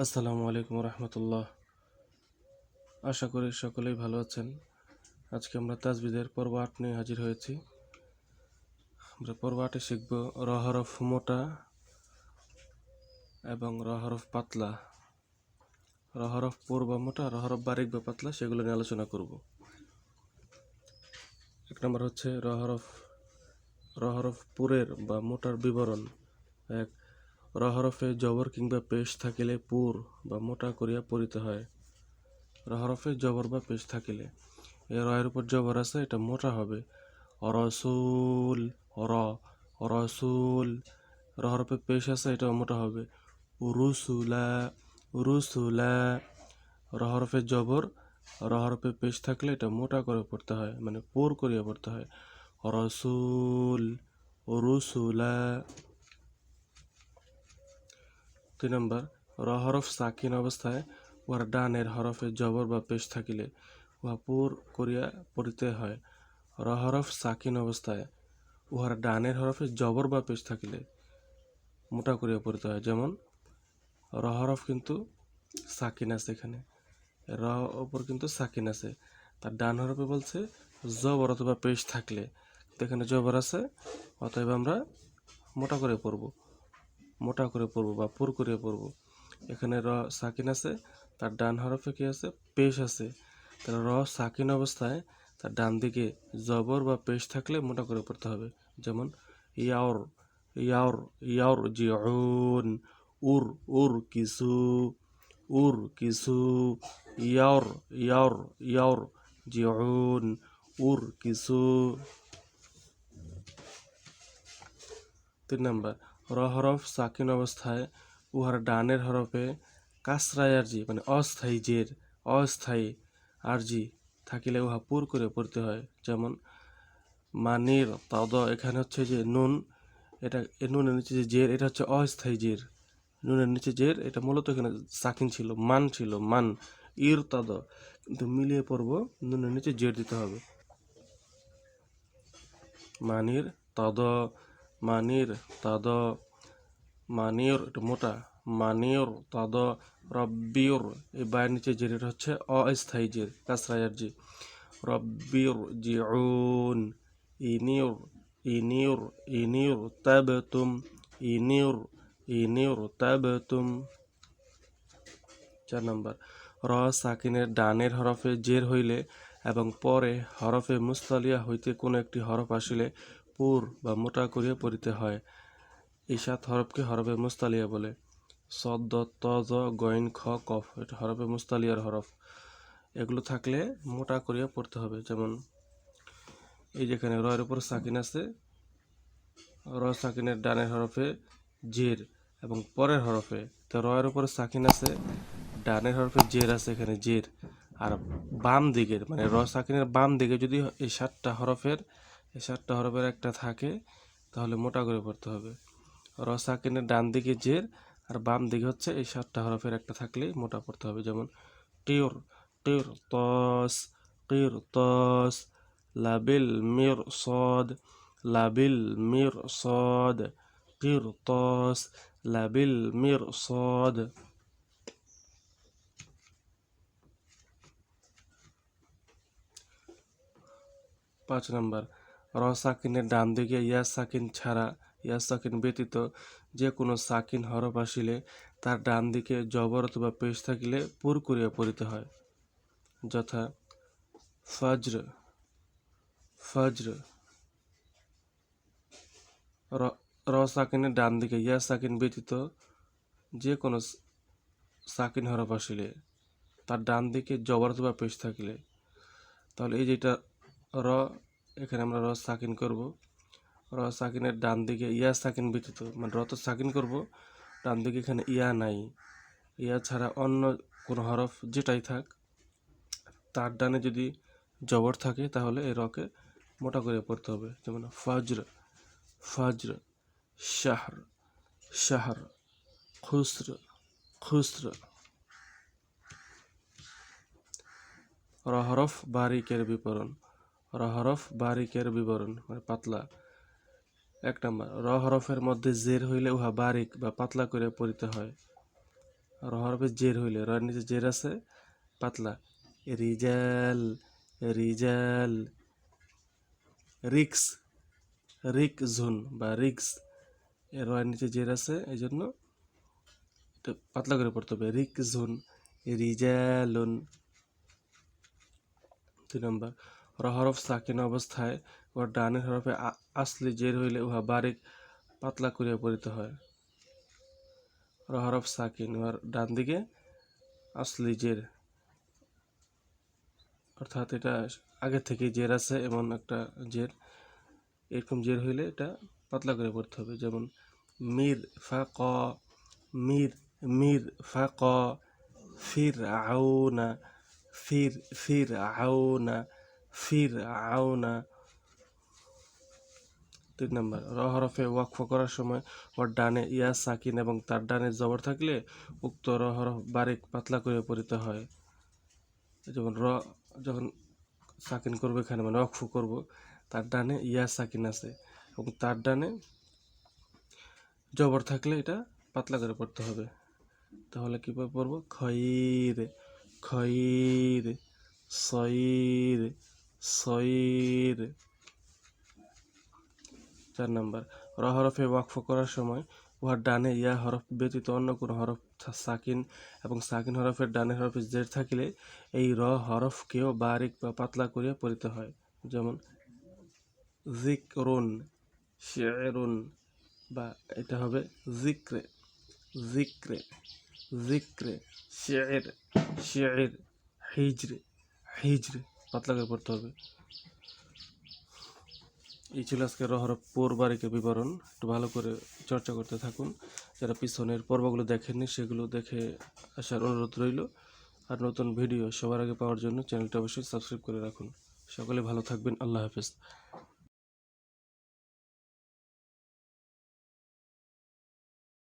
আসসালামু আলাইকুম রহমতুল্লাহ। আশা করি সকলেই ভালো আছেন। আজকে আমরা তাজবিদের পর্ব ৮ নিয়ে হাজির হয়েছি। আমরা পর্ব ৮-এ শিখব র হরফ মোটা এবং র হরফ পাতলা। র হরফ পুর বা মোটা, র হরফ বারিক বা পাতলা, সেগুলো নিয়ে আলোচনা করব। এক নম্বর হচ্ছে র হরফ পুরের বা মোটার বিবরণ। এক, র হরফে জবর কিংবা পেশ থাকিলে পুর বা মোটা করিয়া পড়িতে হয়। র হরফে জবর বা পেশ থাকিলে এর রয়ের উপর জবর আছে, এটা মোটা হবে। রসুল, র রসুল। র হরফে পেশ আছে, এটা মোটা হবে। রুসুলা, রুসুলা। র হরফে জবর, র হরফে পেশ থাকলে এটা মোটা করে পড়তে হয়, মানে পোর করিয়া পড়তে হয়। রসুল, রুসুলা। ২ নম্বর, র হরফ সাকিন অবস্থায় উহার ডানের হরফে জবর বা পেশ থাকিলে উহা পুর করিয়া পড়িতে হয়। র হরফ সাকিন অবস্থায় উহার ডানের হরফে জবর বা পেশ থাকিলে মোটা করিয়া পড়িতে হয়। যেমন র হরফ কিন্তু সাকিন আছে, এখানে র ওপর কিন্তু সাকিন আছে, তার ডান হরফে বলছে জবর অথবা পেশ থাকলে, তো এখানে জবর আছে, অতএব আমরা মোটা করে পড়ব, মোটা করে পড়ব বা পুর করে পড়ব। এখানে র সাকিন আছে, তার ডান হরফে কি আছে? পেশ আছে। তাহলে র সাকিন অবস্থায় তার ডান দিকে জবর বা পেশ থাকলে মোটা করে পড়তে হবে। যেমন ইয়াওর, ইয়াওর, ইয়াওর জিউন। উর, উর কিছু, উর কিছু। ইয়াওর, ইয়াওর, ইয়াওর জিউন। উর কিছু। ৩ নম্বর, র হরফ সাকিন অবস্থায় উহার ডানের হরফে কাসরায় আরজি, মানে অস্থায়ী জের, অস্থায়ী আরজি থাকিলে উহা পুর করে পড়তে হয়। যেমন মানির তাদ, এখানে হচ্ছে যে নুন, এটা নুনের নিচে যে জের, এটা হচ্ছে অস্থায়ী জের। নুনের নিচে জের, এটা মূলত এখানে সাকিন ছিল, মান ছিল, মান। ইর তাদ, কিন্তু মিলিয়ে পড়ব, নুনের নিচে জের দিতে হবে। মানির তাদ, মানির তাদ, মানির, এটা মোটা, মানির তাদ। রব্বির, এই বায়ের নিচে জের, এটা হচ্ছে অস্থায়ী জের, কাসরায়ার জি। রব্বির জিউন। ইনির, ইনির, ইনির তাবতুম, ইনির, ইনির তাবতুম। ৪ নম্বর, র সাকিনের ডানের হরফে জের হইলে এবং পরে হরফে মুস্তালিয়া হইতে কোনো একটি হরফ আসিলে পুর বা মোটা করিয়া পড়িতে হয়। এই ৭ হরফকে হরফে মুস্তালিয়া বলে। সদ্দ, তজ, গইন, খ, কফ, এটা হরফে মুস্তালিয়ার হরফ। এগুলো থাকলে মোটা করিয়া পড়তে হবে। যেমন এই যেখানে র এর উপর সাকিন আছে, র সাকিনের ডানের হরফে জের এবং পরের হরফে, তো র এর উপর সাকিন আছে, ডানের হরফে জের আছে, এখানে জের। আর বাম দিকের, মানে র সাকিনের বাম দিকে যদি এই ৭টা হরফের একটা থাকে, তাহলে মোটা করে পড়তে হবে। র সাকিনের ডান দিকে জের আর বাম দিকে হচ্ছে এই ৭টা হরফের একটা থাকলেই মোটা পড়তে হবে। যেমন টির, টির তস, টির তস। লাবিল মির সদ, লাবিল মির সদ। টির তস, লাবিল মির সদ। ৫ নম্বর, র সাকিনের ডান দিকে ইয়া সাকিন ছাড়া, ইয়া সাকিন ব্যতীত যে কোনো সাকিন হরফ আসিলে তার ডান দিকে জবর অথবা পেশ থাকিলে পুর করিয়া পড়িতে হয়। যথা ফজর, ফজর। র সাকিনের ডান দিকে ইয়া সাকিন ব্যতীত যে কোনো সাকিন হরফ আসিলে তার ডান দিকে জবর অথবা পেশ থাকিলে, তাহলে এই যেটা র, এখানে আমরা র সাকিন করব। র সাকিনের ডান দিকে ইয়া সাকিন ব্যতীত, মানে র তো সাকিন করব, ডান দিকে এখানে ইয়া নাই, ইয়া ছাড়া অন্য কোনো হরফ যেটাই থাক, তার ডানে যদি জবর থাকে তাহলে এই রকে মোটা করে পড়তে হবে। যেমন ফজর, ফজর। শাহর, শাহর। খুসর, খুসর। র হরফ বারিকের বিবরণ। র হরফ বারিকের বিবরণ, মানে পাতলা। ১ নম্বর, র হরফের মধ্যে জের হইলে উহা বারিক বা পাতলা করে পড়িতে হয়। র হরফে জের হইলে, র নিচে জের আছে পাতলা, রিজাল, রিজাল। রিক্স, রিকঝুন বা রিক্স, এর র নিচে জের আছে এই জন্য এটা পাতলা করে পড়তে হবে, রিকঝুন, রিজালুন। 2 নম্বর, র হরফ সাকিন অবস্থায় ওর ডানের হরফে আসলি জের হইলে উহা বারিক পাতলা করিয়া পড়িতে হয়। র হরফ সাকিন, উহার ডান দিকে আসলি জের, অর্থাৎ এটা আগে থেকে জের আছে এমন একটা জের, এরকম জের হইলে এটা পাতলা করে পড়তে হবে। যেমন মির ফাক, মির, মির ফাক, ফির আউনা, ফির, ফির আউনা, ফির আউনা। 3 নম্বর, র হরফে ওয়াকফ করার সময় ওর ডানে ইয়া সাকিন এবং তার ডানে জবর থাকলে উক্ত র হরফ বারিক পাতলা করে পড়িতে হয়। যেমন র যখন সাকিন করবো এখানে, মানে ওয়াকফ করবো, তার ডানে ইয়া সাকিন আছে এবং তার ডানে জবর থাকলে এটা পাতলা করে পড়তে হবে। তাহলে কীভাবে পড়বো? খয়ির, খয়ির, সয়ির, সয়ির। 4 নম্বর, র হরফে ওয়াকফ করার সময় উহার ডানে ইয়া হরফ ব্যতীত অন্য কোনো হরফ সাকিন এবং সাকিন হরফের ডানে হরফে জের থাকিলে এই র হরফকেও বারিক বা পাতলা করিয়া পড়িতে হয়। যেমন জিকরুন, শেরুন, বা এটা হবে জিক্রে, জিক্রে, জিক্রে, শের, শের, হিজরে, হিজরে, পাতলা করে পড়তে হবে। এই ছিল আজকে র হরফ পোর বারিকের বিবরণ। একটু ভালো করে চর্চা করতে থাকুন। যারা পিছনের পর্বগুলো দেখেননি সেগুলো দেখে আসার অনুরোধ রইল। আর নতুন ভিডিও সবার আগে পাওয়ার জন্য চ্যানেলটা অবশ্যই সাবস্ক্রাইব করে রাখুন। সকলে ভালো থাকবেন। আল্লাহ হাফেজ।